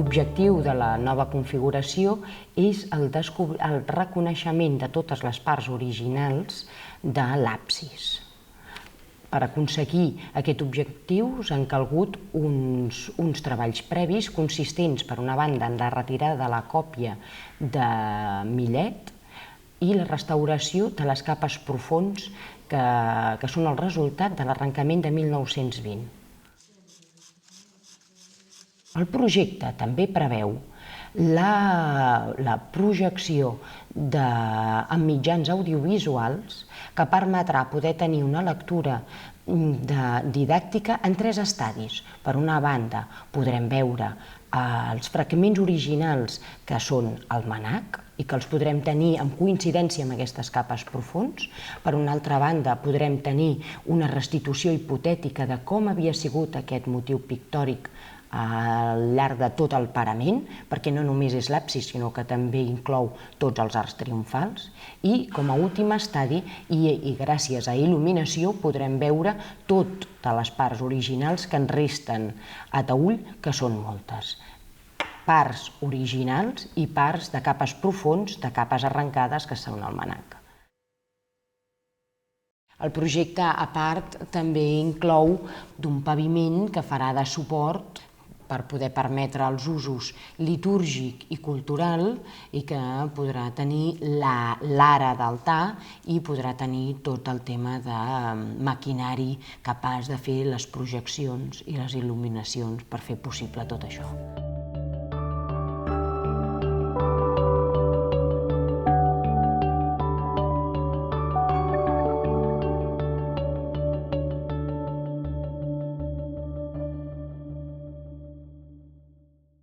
L'objectiu de la nova configuració és el reconeixement de totes les parts originals de l'absis. Per aconseguir aquest objectiu s'han calgut uns treballs previs consistents, per una banda, en la retirada de la còpia de Millet i la restauració de les capes profunds que són el resultat de l'arrencament de 1920. El projecte també preveu la projecció en mitjans audiovisuals que permetrà poder tenir una lectura didàctica en 3 estadis. Per una banda, podrem veure els fragments originals que són el manac i que els podrem tenir en coincidència amb aquestes capes profunds. Per una altra banda, podrem tenir una restitució hipotètica de com havia sigut aquest motiu pictòric al llarg de tot el parament, perquè no només és l'absis, sinó que també inclou tots els arcs triomfals. I, com a últim estadi, i gràcies a il·luminació, podrem veure totes les parts originals que en resten a taüll, que són moltes. Parts originals i parts de capes profunds, de capes arrencades, que són el manac. El projecte, a part, també inclou un paviment que farà de suport per poder permetre els usos litúrgic i cultural i que podrà tenir l'ara d'altar i podrà tenir tot el tema de maquinari capaç de fer les projeccions i les il·luminacions per fer possible tot això.